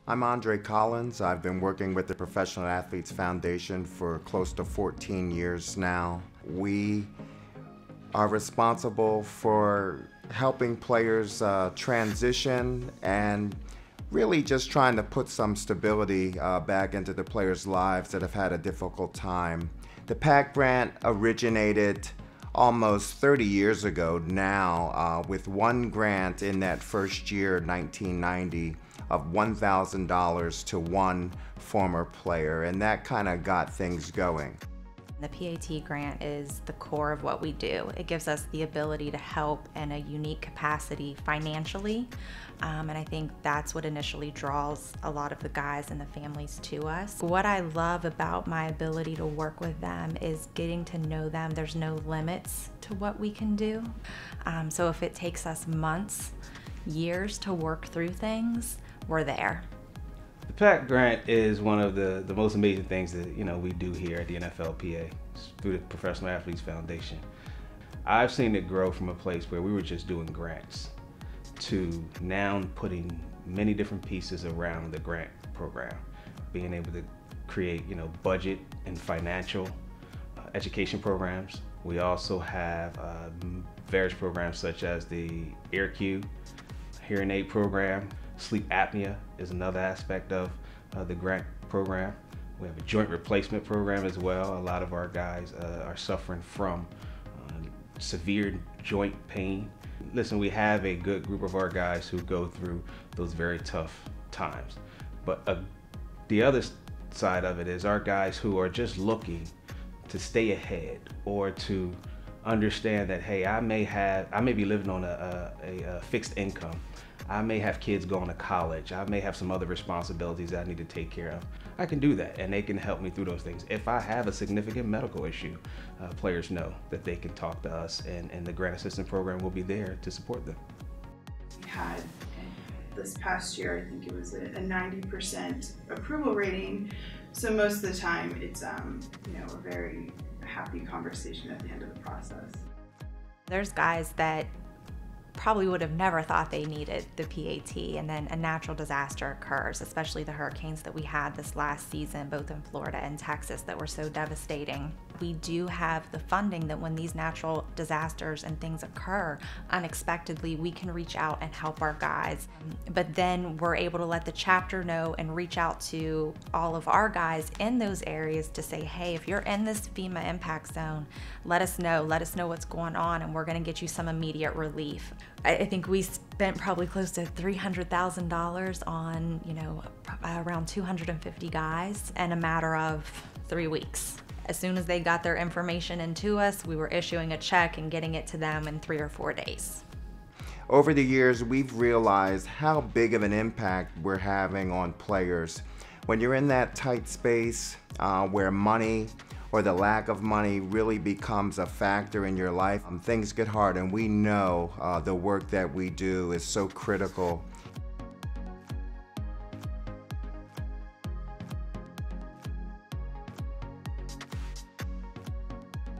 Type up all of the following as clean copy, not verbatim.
I'm Andre Collins. I've been working with the Professional Athletes Foundation for close to 14 years now. We are responsible for helping players transition and really just trying to put some stability back into the players' lives that have had a difficult time. The PAC grant originated almost 30 years ago now with one grant in that first year, 1990, of $1,000 to one former player, and that kind of got things going. The PAT grant is the core of what we do. It gives us the ability to help in a unique capacity financially, and I think that's what initially draws a lot of the guys and the families to us. What I love about my ability to work with them is getting to know them. There's no limits to what we can do. So if it takes us months, years to work through things, we're there. The PAC grant is one of the most amazing things that we do here at the NFLPA through the Professional Athletes Foundation. I've seen it grow from a place where we were just doing grants to now putting many different pieces around the grant program, being able to create budget and financial education programs. We also have various programs such as the AirQ, hearing aid program. Sleep apnea is another aspect of the grant program. We have a joint replacement program as well. A lot of our guys are suffering from severe joint pain. Listen, we have a good group of our guys who go through those very tough times. But the other side of it is our guys who are just looking to stay ahead or to understand that, hey, I may be living on a fixed income. I may have kids going to college. I may have some other responsibilities that I need to take care of. I can do that, and they can help me through those things. If I have a significant medical issue, players know that they can talk to us, and the Grant Assistance Program will be there to support them. We had this past year, I think it was a 90% approval rating. So most of the time, it's a very happy conversation at the end of the process. There's guys that probably would have never thought they needed the PAT, and then a natural disaster occurs, especially the hurricanes that we had this last season, both in Florida and Texas, that were so devastating. We do have the funding that when these natural disasters and things occur unexpectedly, we can reach out and help our guys. But then we're able to let the chapter know and reach out to all of our guys in those areas to say, hey, if you're in this FEMA impact zone, let us know what's going on, and we're gonna get you some immediate relief. I think we spent probably close to $300,000 on, around 250 guys in a matter of 3 weeks. As soon as they got their information into us, we were issuing a check and getting it to them in 3 or 4 days. Over the years, we've realized how big of an impact we're having on players. When you're in that tight space where money or the lack of money really becomes a factor in your life, things get hard, and we know the work that we do is so critical.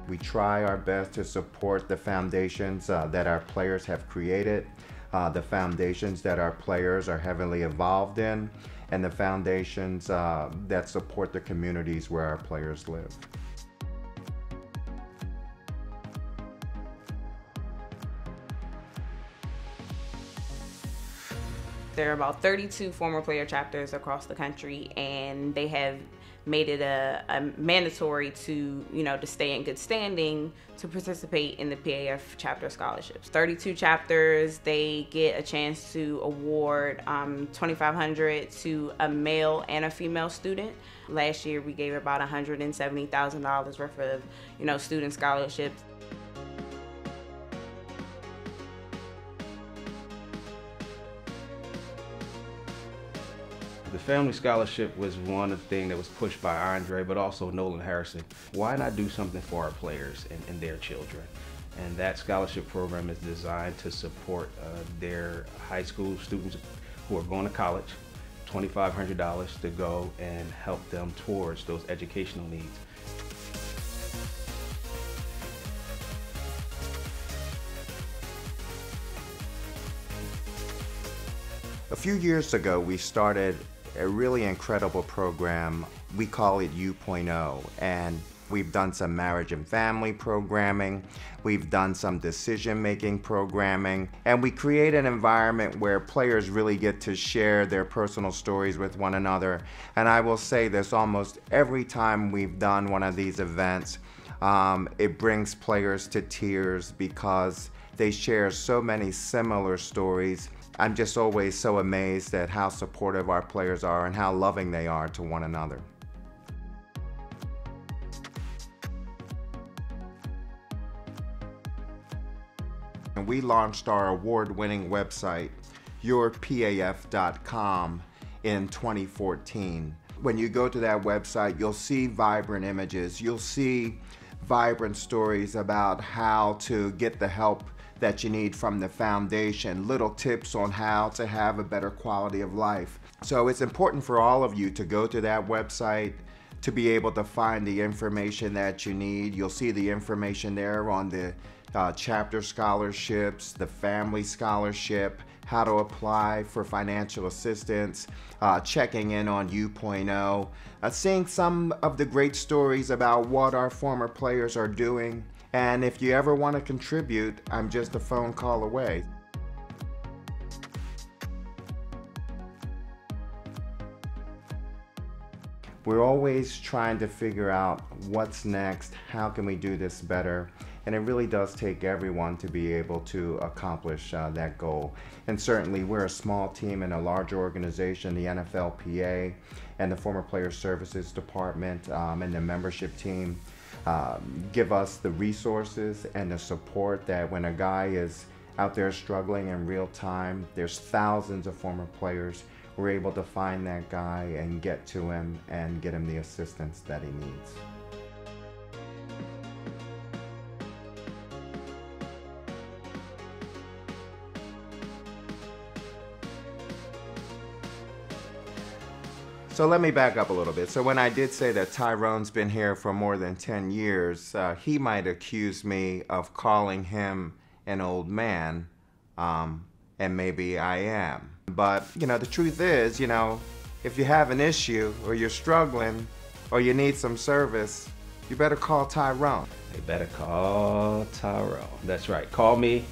We try our best to support the foundations that our players have created, the foundations that our players are heavily involved in, and the foundations that support the communities where our players live. There are about 32 former player chapters across the country, and they have made it a mandatory to stay in good standing to participate in the PAF chapter scholarships. 32 chapters, they get a chance to award $2,500 to a male and a female student. Last year we gave about $170,000 worth of student scholarships. The family scholarship was one thing that was pushed by Andre, but also Nolan Harrison. Why not do something for our players and their children? And that scholarship program is designed to support their high school students who are going to college, $2,500 to go and help them towards those educational needs. A few years ago, we started a really incredible program. We call it U.0, and we've done some marriage and family programming, we've done some decision-making programming, and we create an environment where players really get to share their personal stories with one another. And I will say this, almost every time we've done one of these events, it brings players to tears because they share so many similar stories. I'm just always so amazed at how supportive our players are and how loving they are to one another. And we launched our award-winning website, yourpaf.com, in 2014. When you go to that website, you'll see vibrant images, you'll see vibrant stories about how to get the help that you need from the foundation, little tips on how to have a better quality of life. So it's important for all of you to go to that website to be able to find the information that you need. You'll see the information there on the chapter scholarships, the family scholarship, how to apply for financial assistance, checking in on U.0, seeing some of the great stories about what our former players are doing. And if you ever want to contribute, I'm just a phone call away. We're always trying to figure out what's next, how can we do this better, and it really does take everyone to be able to accomplish that goal. And certainly we're a small team in a large organization, the NFLPA and the Former Player Services Department and the membership team give us the resources and the support that when a guy is out there struggling in real time, there's thousands of former players. We're able to find that guy and get to him and get him the assistance that he needs. So let me back up a little bit. So when I did say that Tyrone's been here for more than 10 years, he might accuse me of calling him an old man, and maybe I am. But, you know, the truth is, you know, if you have an issue or you're struggling or you need some service, you better call Tyrone. They better call Tyrone. That's right. Call me.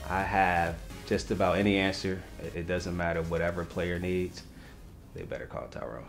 I have just about any answer. It doesn't matter, whatever player needs. They better call Tyrone.